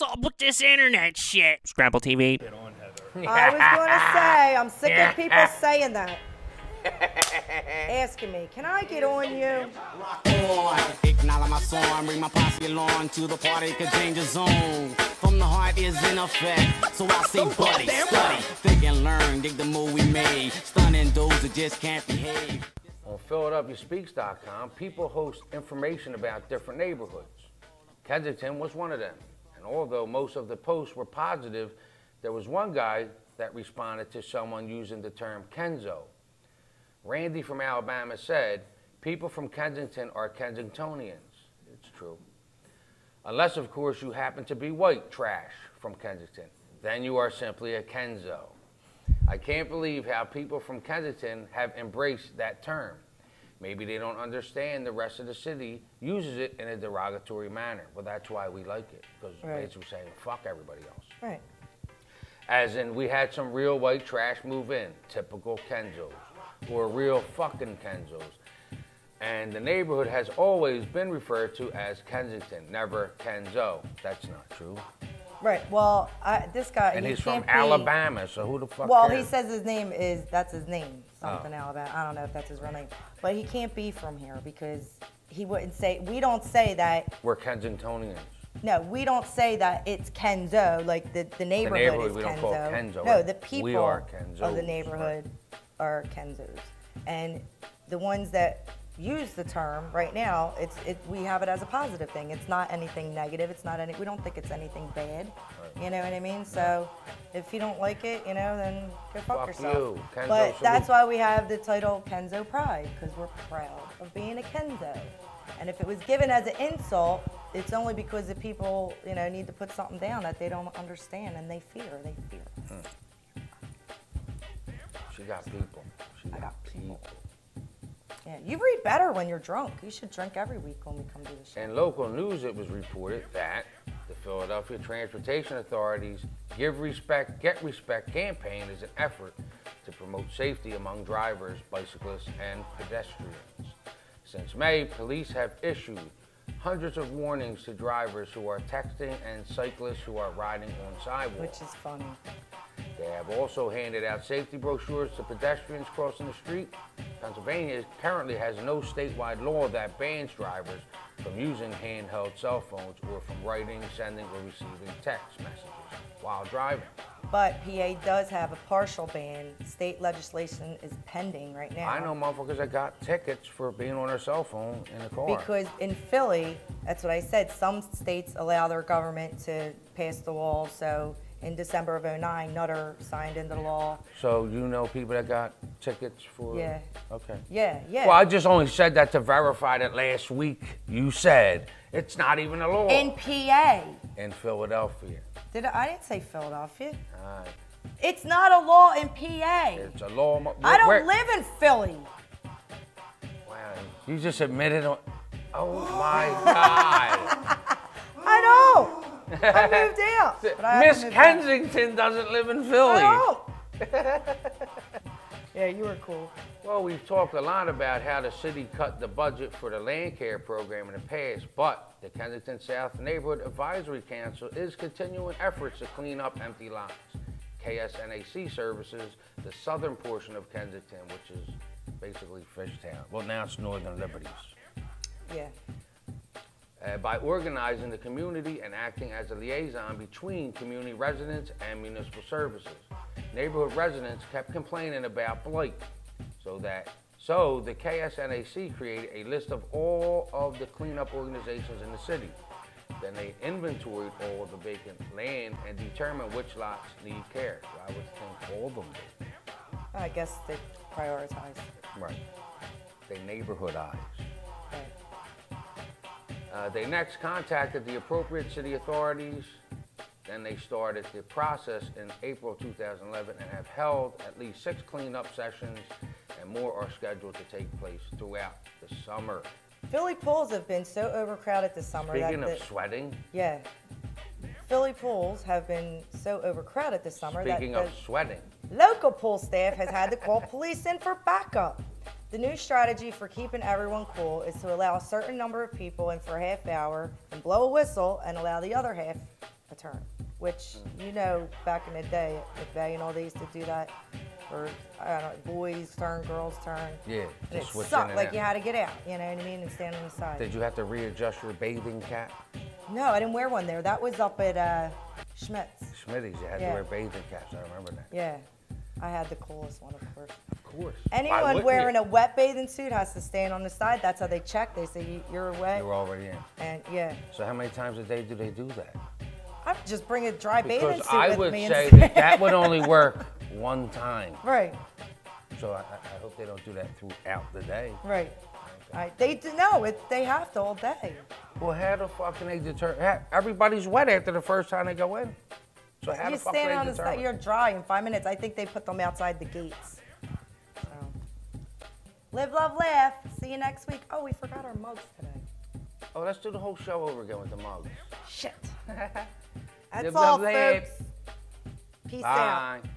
up with this internet shit? Scrapple TV. Get on, Heather. I was going to say, I'm sick of people saying that. Asking me, can I get on you? Acknowledge my song, bring my posse along to the party, could change the zone. From the heart is in effect, so I say buddy, study, think and learn, dig the move we made, stunning those that just can't behave. On PhiladelphiaSpeaks.com, people host information about different neighborhoods. Kensington was one of them, and although most of the posts were positive, there was one guy that responded to someone using the term Kenzo. Randy from Alabama said, people from Kensington are Kensingtonians. It's true. Unless, of course, you happen to be white trash from Kensington. Then you are simply a Kenzo. I can't believe how people from Kensington have embraced that term. Maybe they don't understand the rest of the city uses it in a derogatory manner. Well, that's why we like it, because basically saying, fuck everybody else. Right. As in, we had some real white trash move in, typical Kenzos, or real fucking Kenzos. And the neighborhood has always been referred to as Kensington, never Kenzo. That's not true. Right. Well, this guy. And he's from Alabama, so who the fuck Well, cares? he says his name is, that's his name, something Alabama. I don't know if that's his real name. But he can't be from here because he wouldn't say, we don't say that. We're Kensingtonians. No, we don't say that it's Kenzo, like the neighborhood is we Kenzo. don't call it Kenzo. No, right? the people we are Kenzos, of the neighborhood are Kenzos. And the ones that use the term right now, we have it as a positive thing. It's not anything negative. It's not we don't think it's anything bad. Right. You know what I mean? So if you don't like it, you know, then go fuck yourself. You. Kenzo but that's why we have the title Kenzo Pride, because we're proud of being a Kenzo. And if it was given as an insult, it's only because the people, you know, need to put something down that they don't understand and they fear. She got people. I got people. Yeah, you read better when you're drunk. You should drink every week when we come to the show. In local news, it was reported that the Philadelphia Transportation Authority's Give Respect, Get Respect campaign is an effort to promote safety among drivers, bicyclists, and pedestrians. Since May, police have issued hundreds of warnings to drivers who are texting and cyclists who are riding on sidewalks. Which is funny. They have also handed out safety brochures to pedestrians crossing the street. Pennsylvania currently has no statewide law that bans drivers from using handheld cell phones or from writing, sending, or receiving text messages while driving. But PA does have a partial ban. State legislation is pending right now. I know motherfuckers that got tickets for being on their cell phone in the car. Because in Philly, that's what I said, some states allow their government to pass the law. So in December of '09, Nutter signed into the law. So you know people that got tickets for? Yeah. Okay. Yeah. Well, I just only said that to verify that last week you said it's not even a law. In PA. In Philadelphia. I didn't say Philadelphia. All right. It's not a law in PA. It's a law. I don't live in Philly. Wow, you just admitted on. Oh my God. I know. I moved out. But I Miss Kensington doesn't live in Philly. I don't. Yeah, you were cool. Well, we've talked a lot about how the city cut the budget for the land care program in the past, but the Kensington South Neighborhood Advisory Council is continuing efforts to clean up empty lots. KSNAC services the southern portion of Kensington, which is basically Fishtown. Well, now it's Northern Liberties. Yeah. By organizing the community and acting as a liaison between community residents and municipal services. Neighborhood residents kept complaining about blight, so the KSNAC created a list of all of the cleanup organizations in the city. Then they inventoried all of the vacant land and determined which lots need care. So I would think all of them did. I guess they prioritize. Right. They neighborhoodize. Right. They next contacted the appropriate city authorities. Then they started the process in April 2011 and have held at least 6 cleanup sessions, and more are scheduled to take place throughout the summer. Philly pools have been so overcrowded this summer. Speaking of sweating. Yeah. Philly pools have been so overcrowded this summer Speaking of sweating. Local pool staff has had to call police in for backup. The new strategy for keeping everyone cool is to allow a certain number of people in for a half hour and blow a whistle and allow the other half a turn, which, you know, back in the day at Bay and all, they used to do that for, I don't know, boys' turn, girls' turn. Yeah, And it just switch in sucked, and like out. you had to get out, you know what I mean, and stand on the side. Did you have to readjust your bathing cap? No, I didn't wear one there. That was up at Schmidt's. Schmitty's, you had to Yeah. wear bathing caps. I remember that. Yeah, I had the coolest one, of course. Of course. Why Anyone wouldn't wearing you? a wet bathing suit has to stand on the side. That's how they check. They say you're wet. You were already in. And yeah, So how many times a day do they do that? I would just bring a dry bathing Because suit I with would me. say and that would only work one time. Right, So I hope they don't do that throughout the day. right. They do no. They have to all day. Well, how the fuck can they determine? Everybody's wet after the first time they go in. So how You the fuck stand do on they the side. determine? You're dry in 5 minutes. I think they put them outside the gates. So. Live, love, laugh. See you next week. Oh, we forgot our mugs today. Oh, let's do the whole show over again with the mugs. Shit. Live, That's love, all, laugh. folks. Peace out. Bye.